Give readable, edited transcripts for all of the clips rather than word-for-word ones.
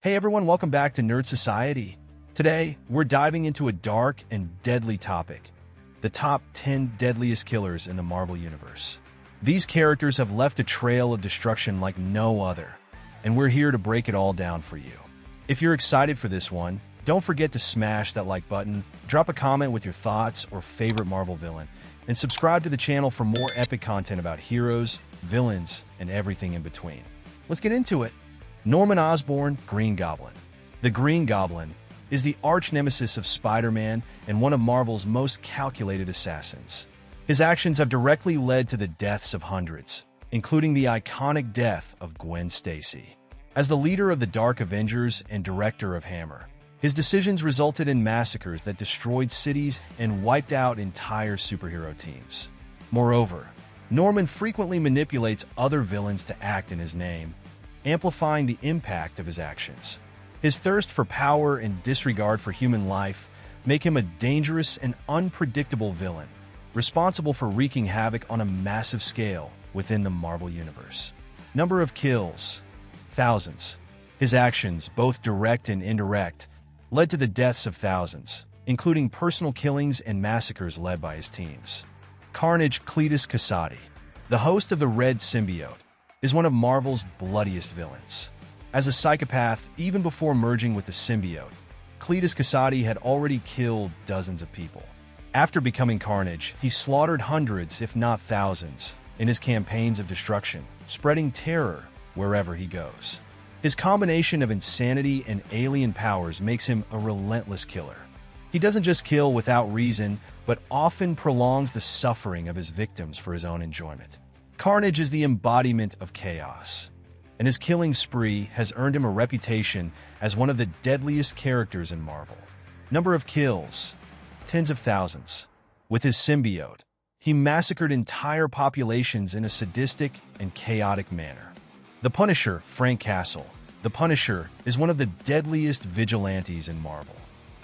Hey everyone, welcome back to Nerd Society. Today, we're diving into a dark and deadly topic, the top 10 deadliest killers in the Marvel Universe. These characters have left a trail of destruction like no other, and we're here to break it all down for you. If you're excited for this one, don't forget to smash that like button, drop a comment with your thoughts or favorite Marvel villain, and subscribe to the channel for more epic content about heroes, villains, and everything in between. Let's get into it. Norman Osborn, Green Goblin. The Green Goblin is the arch-nemesis of Spider-Man and one of Marvel's most calculated assassins. His actions have directly led to the deaths of hundreds, including the iconic death of Gwen Stacy. As the leader of the Dark Avengers and director of Hammer, his decisions resulted in massacres that destroyed cities and wiped out entire superhero teams. Moreover, Norman frequently manipulates other villains to act in his name, amplifying the impact of his actions. His thirst for power and disregard for human life make him a dangerous and unpredictable villain, responsible for wreaking havoc on a massive scale within the Marvel Universe. Number of kills: thousands. His actions, both direct and indirect, led to the deaths of thousands, including personal killings and massacres led by his teams. Carnage Cletus Kasady, the host of the Red Symbiote, is one of Marvel's bloodiest villains. As a psychopath, even before merging with the symbiote, Cletus Kasady had already killed dozens of people. After becoming Carnage, he slaughtered hundreds, if not thousands, in his campaigns of destruction, spreading terror wherever he goes. His combination of insanity and alien powers makes him a relentless killer. He doesn't just kill without reason, but often prolongs the suffering of his victims for his own enjoyment. Carnage is the embodiment of chaos, and his killing spree has earned him a reputation as one of the deadliest characters in Marvel. Number of kills: tens of thousands. With his symbiote, he massacred entire populations in a sadistic and chaotic manner. The Punisher, Frank Castle. The Punisher is one of the deadliest vigilantes in Marvel.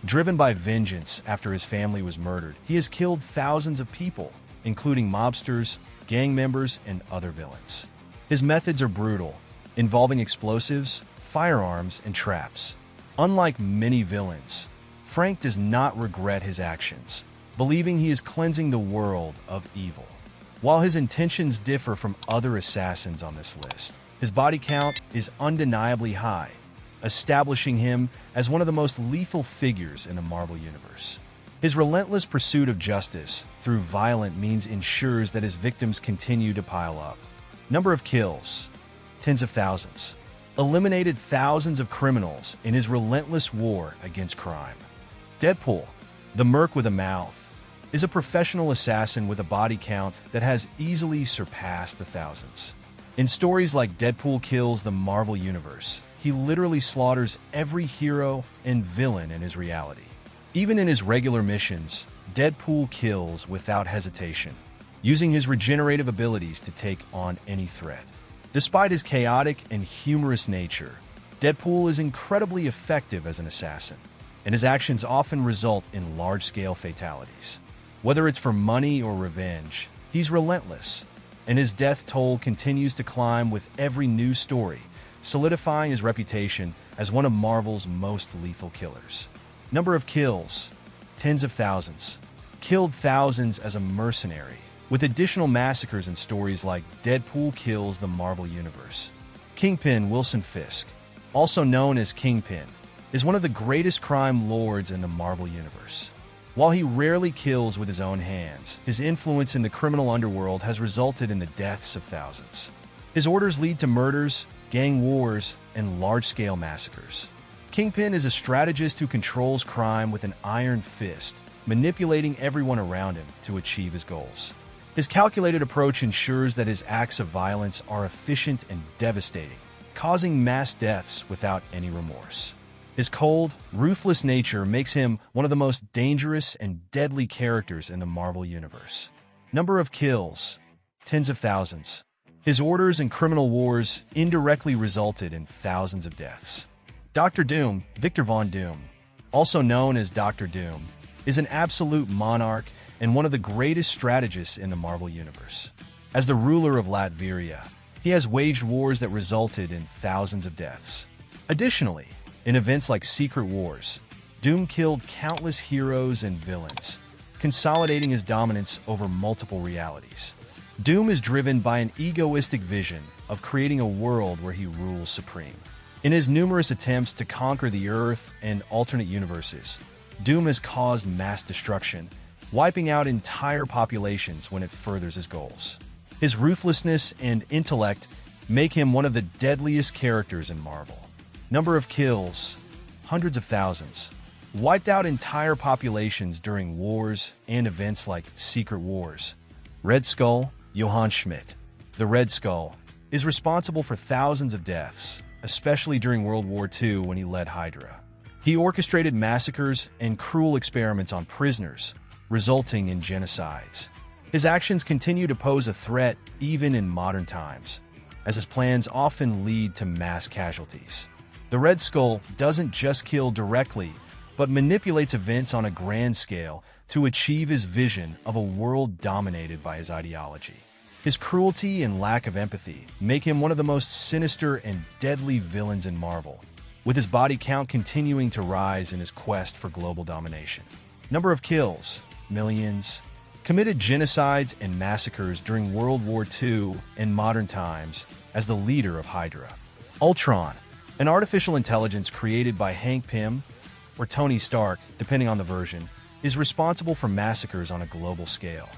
Driven by vengeance after his family was murdered, he has killed thousands of people, including mobsters, gang members, and other villains. His methods are brutal, involving explosives, firearms, and traps. Unlike many villains, Frank does not regret his actions, believing he is cleansing the world of evil. While his intentions differ from other assassins on this list, his body count is undeniably high, establishing him as one of the most lethal figures in the Marvel Universe. His relentless pursuit of justice through violent means ensures that his victims continue to pile up. Number of kills: tens of thousands. Eliminated thousands of criminals in his relentless war against crime. Deadpool, the Merc with a Mouth, is a professional assassin with a body count that has easily surpassed the thousands. In stories like Deadpool Kills the Marvel Universe, he literally slaughters every hero and villain in his reality. Even in his regular missions, Deadpool kills without hesitation, using his regenerative abilities to take on any threat. Despite his chaotic and humorous nature, Deadpool is incredibly effective as an assassin, and his actions often result in large-scale fatalities. Whether it's for money or revenge, he's relentless, and his death toll continues to climb with every new story, solidifying his reputation as one of Marvel's most lethal killers. Number of kills: tens of thousands. Killed thousands as a mercenary, with additional massacres in stories like Deadpool Kills the Marvel Universe. Kingpin Wilson Fisk, also known as Kingpin, is one of the greatest crime lords in the Marvel Universe. While he rarely kills with his own hands, his influence in the criminal underworld has resulted in the deaths of thousands. His orders lead to murders, gang wars, and large-scale massacres. Kingpin is a strategist who controls crime with an iron fist, manipulating everyone around him to achieve his goals. His calculated approach ensures that his acts of violence are efficient and devastating, causing mass deaths without any remorse. His cold, ruthless nature makes him one of the most dangerous and deadly characters in the Marvel Universe. Number of kills: tens of thousands. His orders and criminal wars indirectly resulted in thousands of deaths. Dr. Doom, Victor Von Doom, also known as Dr. Doom, is an absolute monarch and one of the greatest strategists in the Marvel Universe. As the ruler of Latveria, he has waged wars that resulted in thousands of deaths. Additionally, In events like Secret Wars, Doom killed countless heroes and villains, consolidating his dominance over multiple realities. Doom is driven by an egoistic vision of creating a world where he rules supreme. In his numerous attempts to conquer the Earth and alternate universes, Doom has caused mass destruction, wiping out entire populations when it furthers his goals. His ruthlessness and intellect make him one of the deadliest characters in Marvel. Number of kills, hundreds of thousands. Wiped out entire populations during wars and events like Secret Wars. Red Skull, Johann Schmidt. The Red Skull is responsible for thousands of deaths, especially during World War II when he led Hydra. He orchestrated massacres and cruel experiments on prisoners, resulting in genocides. His actions continue to pose a threat even in modern times, as his plans often lead to mass casualties. The Red Skull doesn't just kill directly, but manipulates events on a grand scale to achieve his vision of a world dominated by his ideology. His cruelty and lack of empathy make him one of the most sinister and deadly villains in Marvel, with his body count continuing to rise in his quest for global domination. Number of kills, millions. Committed genocides and massacres during World War II and modern times as the leader of Hydra. Ultron, an artificial intelligence created by Hank Pym, or Tony Stark, depending on the version, is responsible for massacres on a global scale.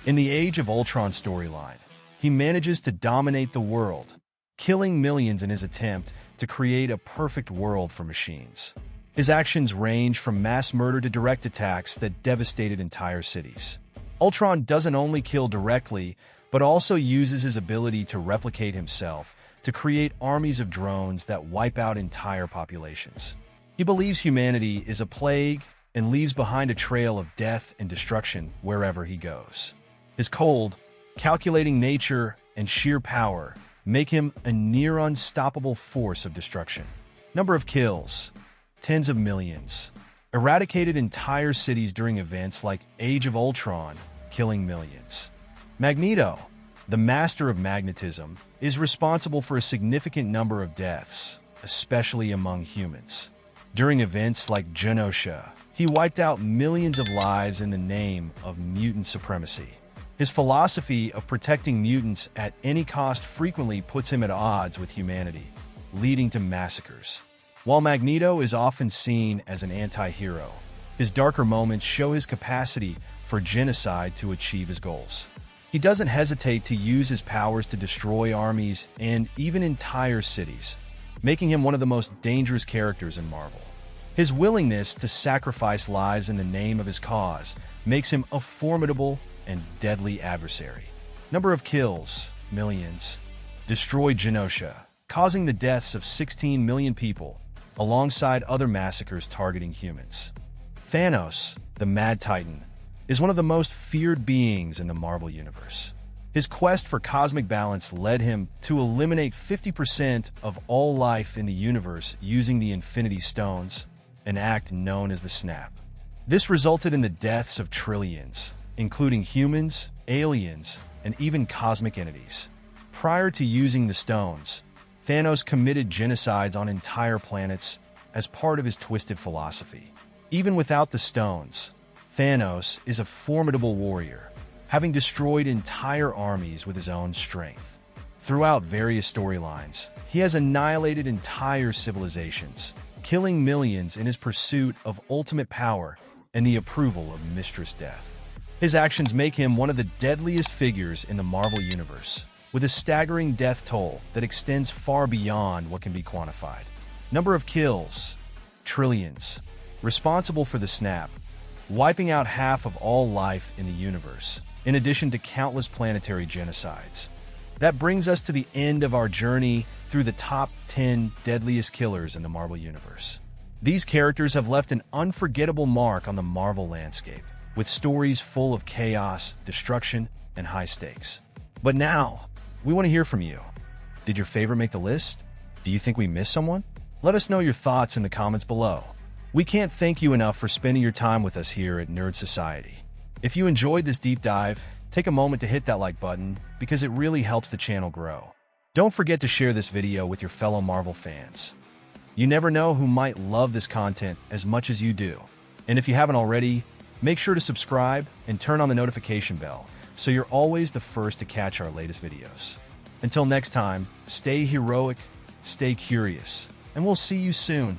In the Age of Ultron storyline, he manages to dominate the world, killing millions in his attempt to create a perfect world for machines. His actions range from mass murder to direct attacks that devastated entire cities. Ultron doesn't only kill directly, but also uses his ability to replicate himself to create armies of drones that wipe out entire populations. He believes humanity is a plague and leaves behind a trail of death and destruction wherever he goes. His cold, calculating nature and sheer power make him a near unstoppable force of destruction. Number of kills, tens of millions. Eradicated entire cities during events like Age of Ultron, killing millions. Magneto, the master of magnetism, is responsible for a significant number of deaths, especially among humans. During events like Genosha, he wiped out millions of lives in the name of mutant supremacy. His philosophy of protecting mutants at any cost frequently puts him at odds with humanity, leading to massacres. While Magneto is often seen as an anti-hero, his darker moments show his capacity for genocide to achieve his goals. He doesn't hesitate to use his powers to destroy armies and even entire cities, making him one of the most dangerous characters in Marvel. His willingness to sacrifice lives in the name of his cause makes him a formidable and deadly adversary. Number of kills, millions. Destroyed Genosha, causing the deaths of 16 million people, alongside other massacres targeting humans. Thanos, the Mad Titan, is one of the most feared beings in the Marvel Universe. His quest for cosmic balance led him to eliminate 50% of all life in the universe using the Infinity Stones, an act known as the Snap. This resulted in the deaths of trillions, including humans, aliens, and even cosmic entities. Prior to using the stones, Thanos committed genocides on entire planets as part of his twisted philosophy. Even without the stones, Thanos is a formidable warrior, having destroyed entire armies with his own strength. Throughout various storylines, he has annihilated entire civilizations, killing millions in his pursuit of ultimate power and the approval of Mistress Death. His actions make him one of the deadliest figures in the Marvel Universe, with a staggering death toll that extends far beyond what can be quantified. Number of kills, trillions. Responsible for the Snap, wiping out half of all life in the universe, in addition to countless planetary genocides. That brings us to the end of our journey through the top 10 deadliest killers in the Marvel Universe. These characters have left an unforgettable mark on the Marvel landscape, with stories full of chaos, destruction, and high stakes. But now, we want to hear from you. Did your favorite make the list? Do you think we missed someone? Let us know your thoughts in the comments below. We can't thank you enough for spending your time with us here at Nerd Society. If you enjoyed this deep dive, take a moment to hit that like button because it really helps the channel grow. Don't forget to share this video with your fellow Marvel fans. You never know who might love this content as much as you do. And if you haven't already, make sure to subscribe and turn on the notification bell so you're always the first to catch our latest videos. Until next time, stay heroic, stay curious, and we'll see you soon.